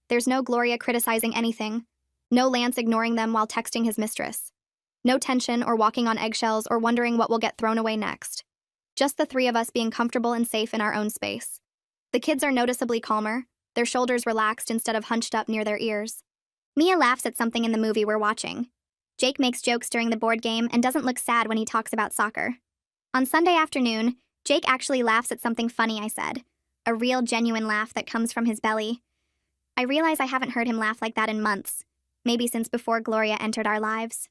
There's no Gloria criticizing anything, no Lance ignoring them while texting his mistress. No tension or walking on eggshells or wondering what will get thrown away next. Just the 3 of us being comfortable and safe in our own space. The kids are noticeably calmer, their shoulders relaxed instead of hunched up near their ears. Mia laughs at something in the movie we're watching. Jake makes jokes during the board game and doesn't look sad when he talks about soccer. On Sunday afternoon, Jake actually laughs at something funny I said. A real, genuine laugh that comes from his belly. I realize I haven't heard him laugh like that in months, maybe since before Gloria entered our lives.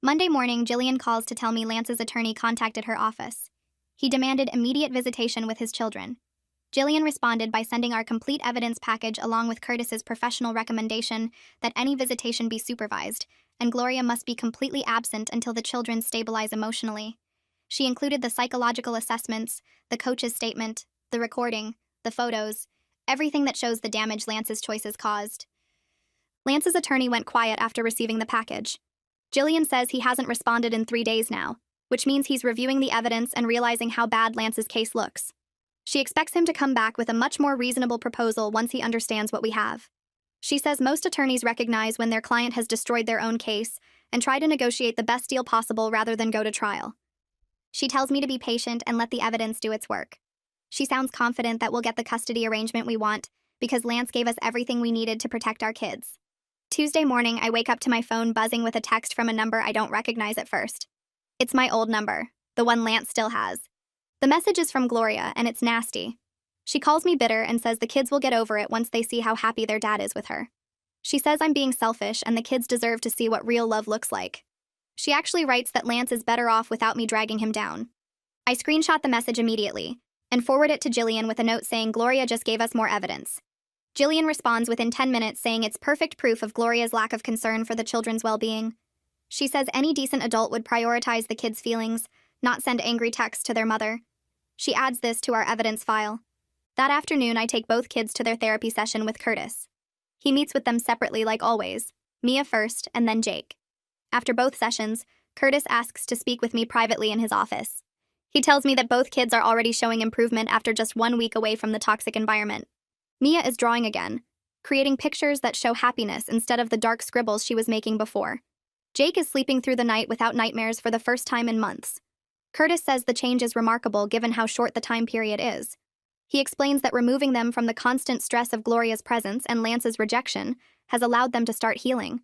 Monday morning, Jillian calls to tell me Lance's attorney contacted her office. He demanded immediate visitation with his children. Jillian responded by sending our complete evidence package along with Curtis's professional recommendation that any visitation be supervised, and Gloria must be completely absent until the children stabilize emotionally. She included the psychological assessments, the coach's statement, the recording, the photos, everything that shows the damage Lance's choices caused. Lance's attorney went quiet after receiving the package. Jillian says he hasn't responded in 3 days now, which means he's reviewing the evidence and realizing how bad Lance's case looks. She expects him to come back with a much more reasonable proposal once he understands what we have. She says most attorneys recognize when their client has destroyed their own case and try to negotiate the best deal possible rather than go to trial. She tells me to be patient and let the evidence do its work. She sounds confident that we'll get the custody arrangement we want because Lance gave us everything we needed to protect our kids. Tuesday morning, I wake up to my phone buzzing with a text from a number I don't recognize at first. It's my old number, the one Lance still has. The message is from Gloria, and it's nasty. She calls me bitter and says the kids will get over it once they see how happy their dad is with her. She says I'm being selfish and the kids deserve to see what real love looks like. She actually writes that Lance is better off without me dragging him down. I screenshot the message immediately and forward it to Jillian with a note saying Gloria just gave us more evidence. Jillian responds within 10 minutes saying it's perfect proof of Gloria's lack of concern for the children's well-being. She says any decent adult would prioritize the kids' feelings, not send angry texts to their mother. She adds this to our evidence file. That afternoon, I take both kids to their therapy session with Curtis. He meets with them separately like always, Mia first and then Jake. After both sessions, Curtis asks to speak with me privately in his office. He tells me that both kids are already showing improvement after just 1 week away from the toxic environment. Mia is drawing again, creating pictures that show happiness instead of the dark scribbles she was making before. Jake is sleeping through the night without nightmares for the first time in months. Curtis says the change is remarkable given how short the time period is. He explains that removing them from the constant stress of Gloria's presence and Lance's rejection has allowed them to start healing.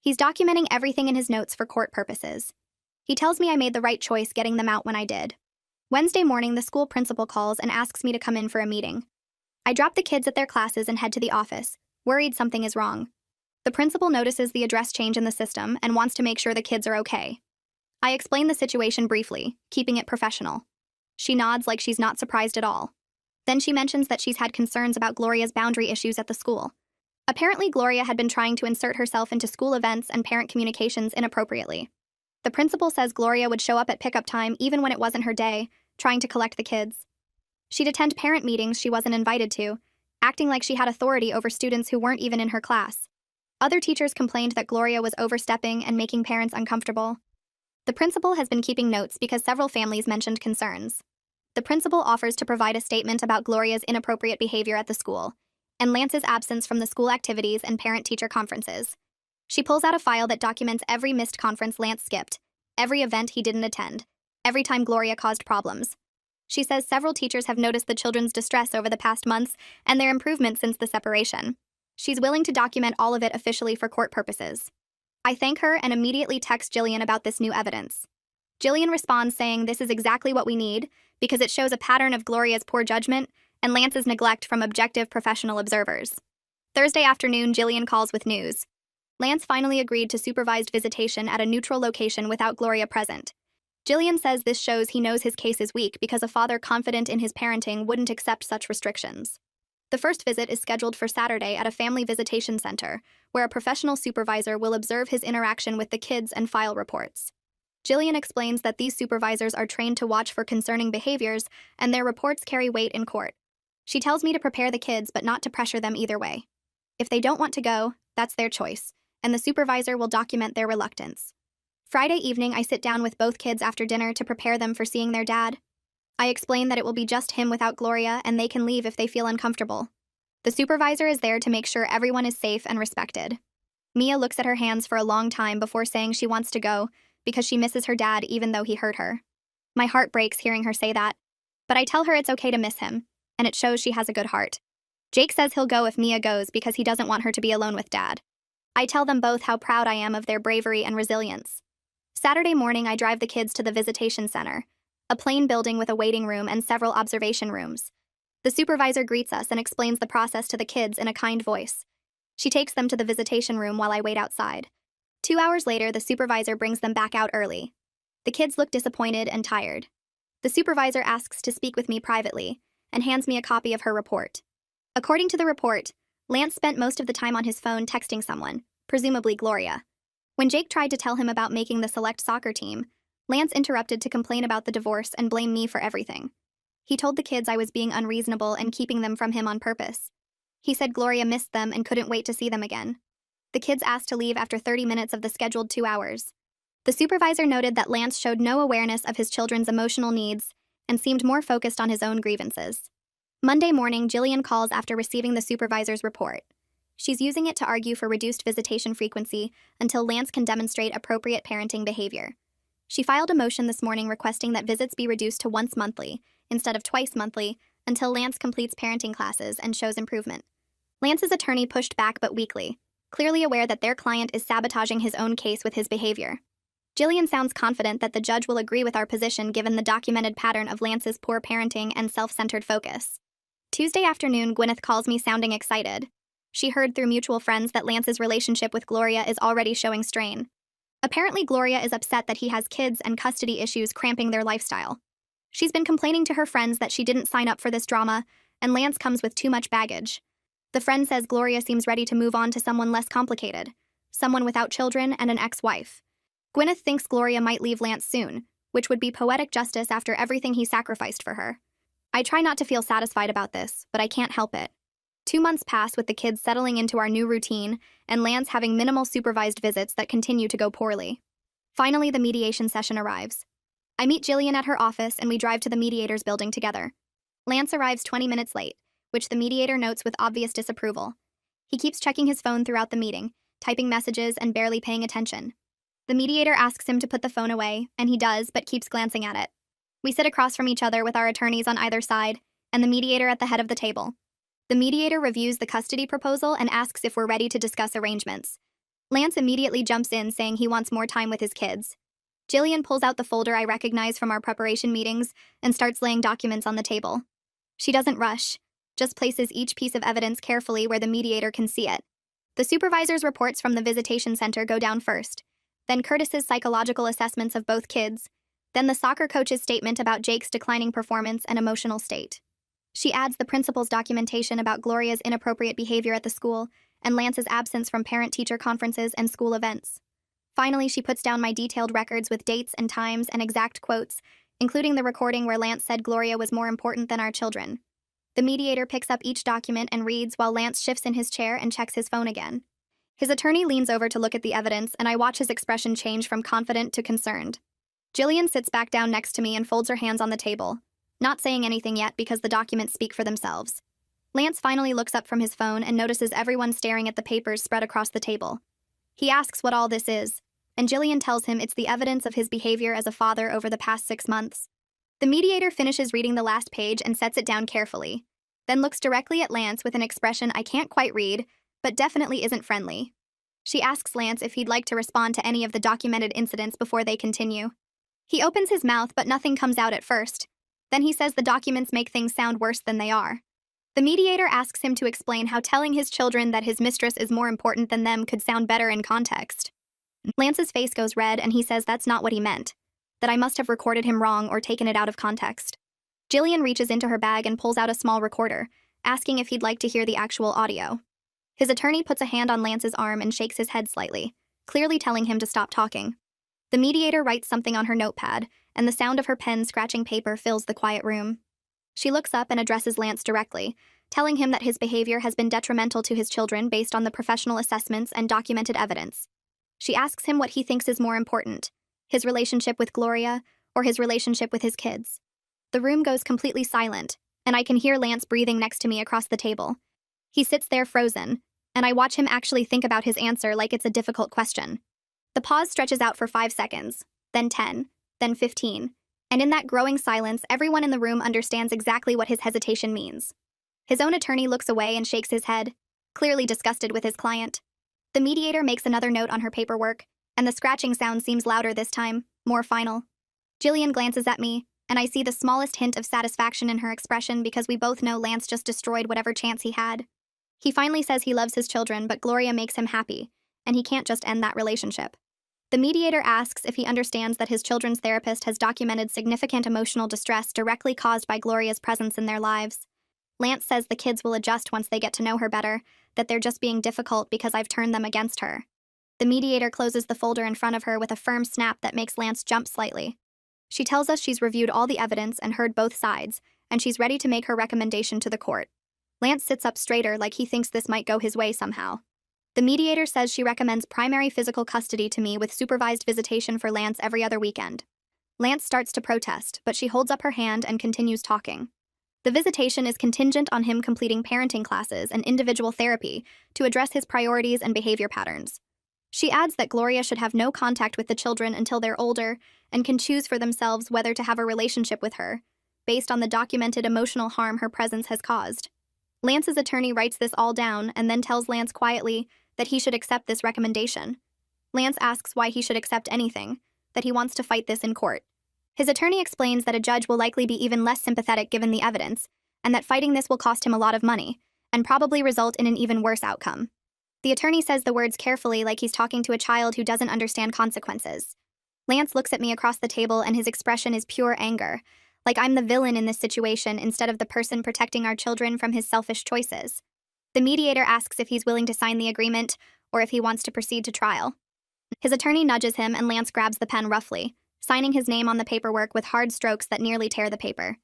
He's documenting everything in his notes for court purposes. He tells me I made the right choice getting them out when I did. Wednesday morning, the school principal calls and asks me to come in for a meeting. I drop the kids at their classes and head to the office, worried something is wrong. The principal notices the address change in the system and wants to make sure the kids are okay. I explain the situation briefly, keeping it professional. She nods like she's not surprised at all. Then she mentions that she's had concerns about Gloria's boundary issues at the school. Apparently, Gloria had been trying to insert herself into school events and parent communications inappropriately. The principal says Gloria would show up at pickup time even when it wasn't her day, trying to collect the kids. She'd attend parent meetings she wasn't invited to, acting like she had authority over students who weren't even in her class. Other teachers complained that Gloria was overstepping and making parents uncomfortable. The principal has been keeping notes because several families mentioned concerns. The principal offers to provide a statement about Gloria's inappropriate behavior at the school and Lance's absence from the school activities and parent-teacher conferences. She pulls out a file that documents every missed conference Lance skipped, every event he didn't attend, every time Gloria caused problems. She says several teachers have noticed the children's distress over the past months and their improvement since the separation. She's willing to document all of it officially for court purposes. I thank her and immediately text Jillian about this new evidence. Jillian responds saying this is exactly what we need because it shows a pattern of Gloria's poor judgment and Lance's neglect from objective professional observers. Thursday afternoon, Jillian calls with news. Lance finally agreed to supervised visitation at a neutral location without Gloria present. Jillian says this shows he knows his case is weak because a father confident in his parenting wouldn't accept such restrictions. The first visit is scheduled for Saturday at a family visitation center, where a professional supervisor will observe his interaction with the kids and file reports. Jillian explains that these supervisors are trained to watch for concerning behaviors, and their reports carry weight in court. She tells me to prepare the kids but not to pressure them either way. If they don't want to go, that's their choice, and the supervisor will document their reluctance. Friday evening, I sit down with both kids after dinner to prepare them for seeing their dad. I explain that it will be just him without Gloria and they can leave if they feel uncomfortable. The supervisor is there to make sure everyone is safe and respected. Mia looks at her hands for a long time before saying she wants to go because she misses her dad even though he hurt her. My heart breaks hearing her say that, but I tell her it's okay to miss him, and it shows she has a good heart. Jake says he'll go if Mia goes because he doesn't want her to be alone with dad. I tell them both how proud I am of their bravery and resilience. Saturday morning, I drive the kids to the visitation center, a plain building with a waiting room and several observation rooms. The supervisor greets us and explains the process to the kids in a kind voice. She takes them to the visitation room while I wait outside. 2 hours later, the supervisor brings them back out early. The kids look disappointed and tired. The supervisor asks to speak with me privately, and hands me a copy of her report. According to the report, Lance spent most of the time on his phone texting someone, presumably Gloria. When Jake tried to tell him about making the select soccer team, Lance interrupted to complain about the divorce and blame me for everything. He told the kids I was being unreasonable and keeping them from him on purpose. He said Gloria missed them and couldn't wait to see them again. The kids asked to leave after 30 minutes of the scheduled 2 hours. The supervisor noted that Lance showed no awareness of his children's emotional needs and seemed more focused on his own grievances. Monday morning, Jillian calls after receiving the supervisor's report. She's using it to argue for reduced visitation frequency until Lance can demonstrate appropriate parenting behavior. She filed a motion this morning requesting that visits be reduced to once monthly, instead of twice monthly, until Lance completes parenting classes and shows improvement. Lance's attorney pushed back but weakly, clearly aware that their client is sabotaging his own case with his behavior. Jillian sounds confident that the judge will agree with our position given the documented pattern of Lance's poor parenting and self-centered focus. Tuesday afternoon, Gwyneth calls me sounding excited. She heard through mutual friends that Lance's relationship with Gloria is already showing strain. Apparently, Gloria is upset that he has kids and custody issues cramping their lifestyle. She's been complaining to her friends that she didn't sign up for this drama, and Lance comes with too much baggage. The friend says Gloria seems ready to move on to someone less complicated, someone without children and an ex-wife. Gwyneth thinks Gloria might leave Lance soon, which would be poetic justice after everything he sacrificed for her. I try not to feel satisfied about this, but I can't help it. 2 months pass with the kids settling into our new routine and Lance having minimal supervised visits that continue to go poorly. Finally, the mediation session arrives. I meet Jillian at her office and we drive to the mediator's building together. Lance arrives 20 minutes late, which the mediator notes with obvious disapproval. He keeps checking his phone throughout the meeting, typing messages and barely paying attention. The mediator asks him to put the phone away, and he does, but keeps glancing at it. We sit across from each other with our attorneys on either side, and the mediator at the head of the table. The mediator reviews the custody proposal and asks if we're ready to discuss arrangements. Lance immediately jumps in, saying he wants more time with his kids. Jillian pulls out the folder I recognize from our preparation meetings and starts laying documents on the table. She doesn't rush, just places each piece of evidence carefully where the mediator can see it. The supervisor's reports from the visitation center go down first, then Curtis's psychological assessments of both kids, then the soccer coach's statement about Jake's declining performance and emotional state. She adds the principal's documentation about Gloria's inappropriate behavior at the school and Lance's absence from parent-teacher conferences and school events. Finally, she puts down my detailed records with dates and times and exact quotes, including the recording where Lance said Gloria was more important than our children. The mediator picks up each document and reads while Lance shifts in his chair and checks his phone again. His attorney leans over to look at the evidence, and I watch his expression change from confident to concerned. Jillian sits back down next to me and folds her hands on the table, not saying anything yet because the documents speak for themselves. Lance finally looks up from his phone and notices everyone staring at the papers spread across the table. He asks what all this is, and Jillian tells him it's the evidence of his behavior as a father over the past 6 months. The mediator finishes reading the last page and sets it down carefully, then looks directly at Lance with an expression I can't quite read, but definitely isn't friendly. She asks Lance if he'd like to respond to any of the documented incidents before they continue. He opens his mouth, but nothing comes out at first. Then he says the documents make things sound worse than they are. The mediator asks him to explain how telling his children that his mistress is more important than them could sound better in context. Lance's face goes red and he says that's not what he meant, that I must have recorded him wrong or taken it out of context. Jillian reaches into her bag and pulls out a small recorder, asking if he'd like to hear the actual audio. His attorney puts a hand on Lance's arm and shakes his head slightly, clearly telling him to stop talking. The mediator writes something on her notepad, and the sound of her pen scratching paper fills the quiet room. She looks up and addresses Lance directly, telling him that his behavior has been detrimental to his children based on the professional assessments and documented evidence. She asks him what he thinks is more important, his relationship with Gloria or his relationship with his kids. The room goes completely silent, and I can hear Lance breathing next to me across the table. He sits there frozen, and I watch him actually think about his answer like it's a difficult question. The pause stretches out for 5 seconds, then 10, then 15, and in that growing silence, everyone in the room understands exactly what his hesitation means. His own attorney looks away and shakes his head, clearly disgusted with his client. The mediator makes another note on her paperwork, and the scratching sound seems louder this time, more final. Jillian glances at me, and I see the smallest hint of satisfaction in her expression because we both know Lance just destroyed whatever chance he had. He finally says he loves his children, but Gloria makes him happy, and he can't just end that relationship. The mediator asks if he understands that his children's therapist has documented significant emotional distress directly caused by Gloria's presence in their lives. Lance says the kids will adjust once they get to know her better, that they're just being difficult because I've turned them against her. The mediator closes the folder in front of her with a firm snap that makes Lance jump slightly. She tells us she's reviewed all the evidence and heard both sides, and she's ready to make her recommendation to the court. Lance sits up straighter like he thinks this might go his way somehow. The mediator says she recommends primary physical custody to me with supervised visitation for Lance every other weekend. Lance starts to protest, but she holds up her hand and continues talking. The visitation is contingent on him completing parenting classes and individual therapy to address his priorities and behavior patterns. She adds that Gloria should have no contact with the children until they're older and can choose for themselves whether to have a relationship with her, based on the documented emotional harm her presence has caused. Lance's attorney writes this all down and then tells Lance quietly that he should accept this recommendation. Lance asks why he should accept anything, that he wants to fight this in court. His attorney explains that a judge will likely be even less sympathetic given the evidence, and that fighting this will cost him a lot of money, and probably result in an even worse outcome. The attorney says the words carefully like he's talking to a child who doesn't understand consequences. Lance looks at me across the table and his expression is pure anger, like I'm the villain in this situation instead of the person protecting our children from his selfish choices. The mediator asks if he's willing to sign the agreement or if he wants to proceed to trial. His attorney nudges him and Lance grabs the pen roughly, signing his name on the paperwork with hard strokes that nearly tear the paper.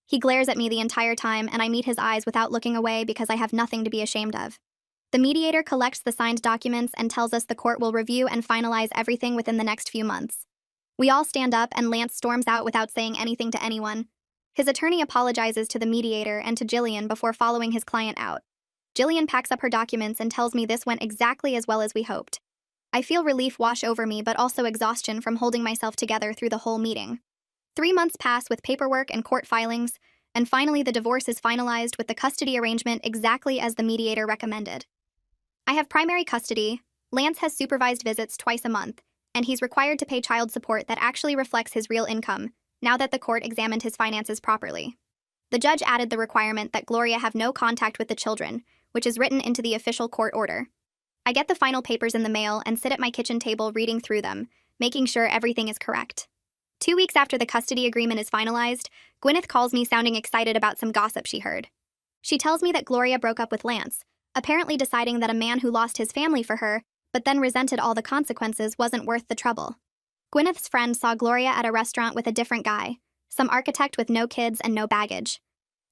He glares at me the entire time and I meet his eyes without looking away because I have nothing to be ashamed of. The mediator collects the signed documents and tells us the court will review and finalize everything within the next few months. We all stand up and Lance storms out without saying anything to anyone. His attorney apologizes to the mediator and to Jillian before following his client out. Jillian packs up her documents and tells me this went exactly as well as we hoped. I feel relief wash over me but also exhaustion from holding myself together through the whole meeting. 3 months pass with paperwork and court filings, and finally the divorce is finalized with the custody arrangement exactly as the mediator recommended. I have primary custody, Lance has supervised visits twice a month, and he's required to pay child support that actually reflects his real income, now that the court examined his finances properly. The judge added the requirement that Gloria have no contact with the children, which is written into the official court order. I get the final papers in the mail and sit at my kitchen table reading through them, making sure everything is correct. 2 weeks after the custody agreement is finalized, Gwyneth calls me sounding excited about some gossip she heard. She tells me that Gloria broke up with Lance, apparently deciding that a man who lost his family for her, but then resented all the consequences wasn't worth the trouble. Gwyneth's friend saw Gloria at a restaurant with a different guy, some architect with no kids and no baggage.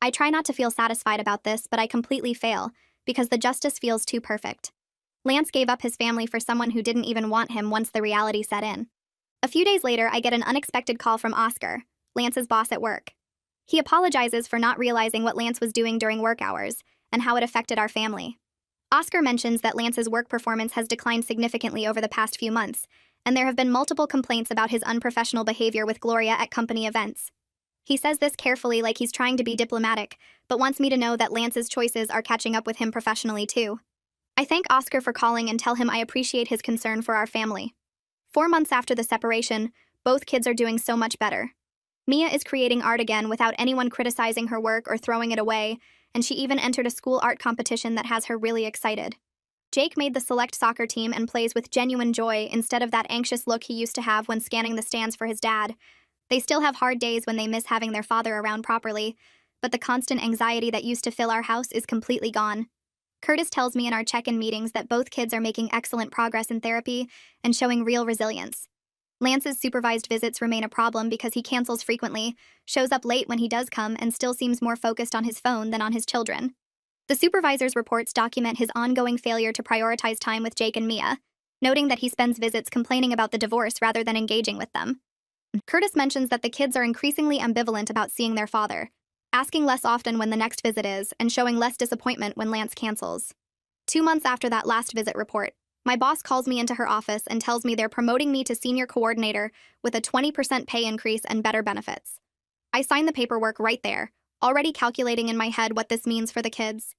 I try not to feel satisfied about this, but I completely fail, because the justice feels too perfect. Lance gave up his family for someone who didn't even want him once the reality set in. A few days later, I get an unexpected call from Oscar, Lance's boss at work. He apologizes for not realizing what Lance was doing during work hours and how it affected our family. Oscar mentions that Lance's work performance has declined significantly over the past few months, and there have been multiple complaints about his unprofessional behavior with Gloria at company events. He says this carefully like he's trying to be diplomatic, but wants me to know that Lance's choices are catching up with him professionally too. I thank Oscar for calling and tell him I appreciate his concern for our family. 4 months after the separation, both kids are doing so much better. Mia is creating art again without anyone criticizing her work or throwing it away, and she even entered a school art competition that has her really excited. Jake made the select soccer team and plays with genuine joy instead of that anxious look he used to have when scanning the stands for his dad. They still have hard days when they miss having their father around properly, but the constant anxiety that used to fill our house is completely gone. Curtis tells me in our check-in meetings that both kids are making excellent progress in therapy and showing real resilience. Lance's supervised visits remain a problem because he cancels frequently, shows up late when he does come, and still seems more focused on his phone than on his children. The supervisor's reports document his ongoing failure to prioritize time with Jake and Mia, noting that he spends visits complaining about the divorce rather than engaging with them. Curtis mentions that the kids are increasingly ambivalent about seeing their father, asking less often when the next visit is, and showing less disappointment when Lance cancels. 2 months after that last visit report, my boss calls me into her office and tells me they're promoting me to senior coordinator with a 20% pay increase and better benefits. I sign the paperwork right there, already calculating in my head what this means for the kids.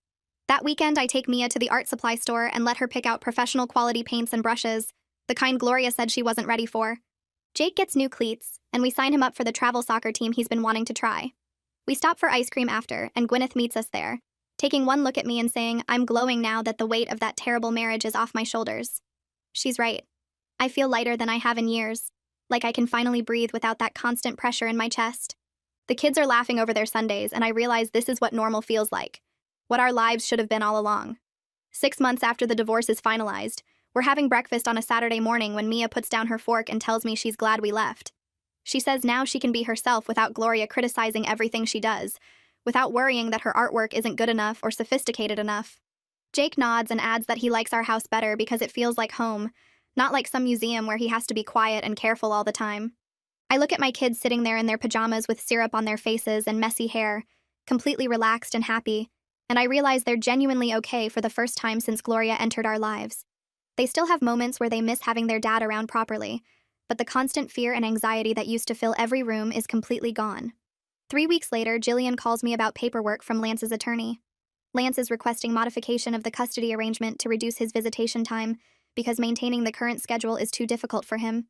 That weekend, I take Mia to the art supply store and let her pick out professional quality paints and brushes, the kind Gloria said she wasn't ready for. Jake gets new cleats, and we sign him up for the travel soccer team he's been wanting to try. We stop for ice cream after, and Gwyneth meets us there, taking one look at me and saying, I'm glowing now that the weight of that terrible marriage is off my shoulders. She's right. I feel lighter than I have in years, like I can finally breathe without that constant pressure in my chest. The kids are laughing over their Sundays, and I realize this is what normal feels like, what our lives should have been all along. 6 months after the divorce is finalized, we're having breakfast on a Saturday morning when Mia puts down her fork and tells me she's glad we left. She says now she can be herself without Gloria criticizing everything she does, without worrying that her artwork isn't good enough or sophisticated enough. Jake nods and adds that he likes our house better because it feels like home, not like some museum where he has to be quiet and careful all the time. I look at my kids sitting there in their pajamas with syrup on their faces and messy hair, completely relaxed and happy, and I realize they're genuinely okay for the first time since Gloria entered our lives. They still have moments where they miss having their dad around properly, but the constant fear and anxiety that used to fill every room is completely gone. 3 weeks later, Jillian calls me about paperwork from Lance's attorney. Lance is requesting modification of the custody arrangement to reduce his visitation time because maintaining the current schedule is too difficult for him.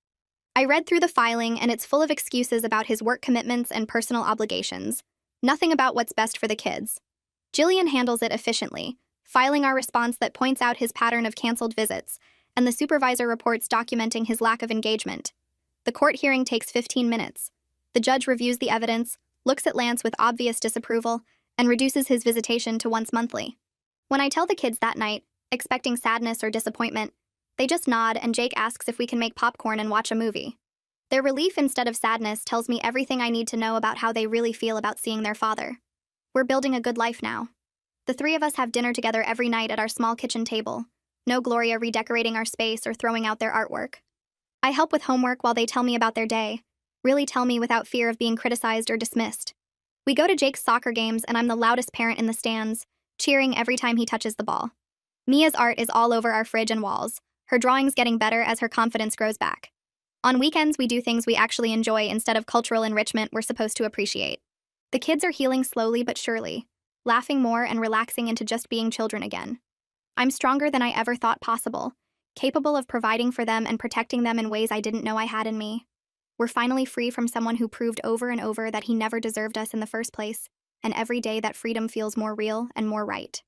I read through the filing, and it's full of excuses about his work commitments and personal obligations. Nothing about what's best for the kids. Jillian handles it efficiently, filing our response that points out his pattern of canceled visits, and the supervisor reports documenting his lack of engagement. The court hearing takes 15 minutes. The judge reviews the evidence, looks at Lance with obvious disapproval, and reduces his visitation to once monthly. When I tell the kids that night, expecting sadness or disappointment, they just nod, and Jake asks if we can make popcorn and watch a movie. Their relief instead of sadness tells me everything I need to know about how they really feel about seeing their father. We're building a good life now. The three of us have dinner together every night at our small kitchen table. No Gloria redecorating our space or throwing out their artwork. I help with homework while they tell me about their day, really tell me without fear of being criticized or dismissed. We go to Jake's soccer games, and I'm the loudest parent in the stands, cheering every time he touches the ball. Mia's art is all over our fridge and walls, her drawings getting better as her confidence grows back. On weekends, we do things we actually enjoy instead of cultural enrichment we're supposed to appreciate. The kids are healing slowly but surely, laughing more and relaxing into just being children again. I'm stronger than I ever thought possible, capable of providing for them and protecting them in ways I didn't know I had in me. We're finally free from someone who proved over and over that he never deserved us in the first place, and every day that freedom feels more real and more right.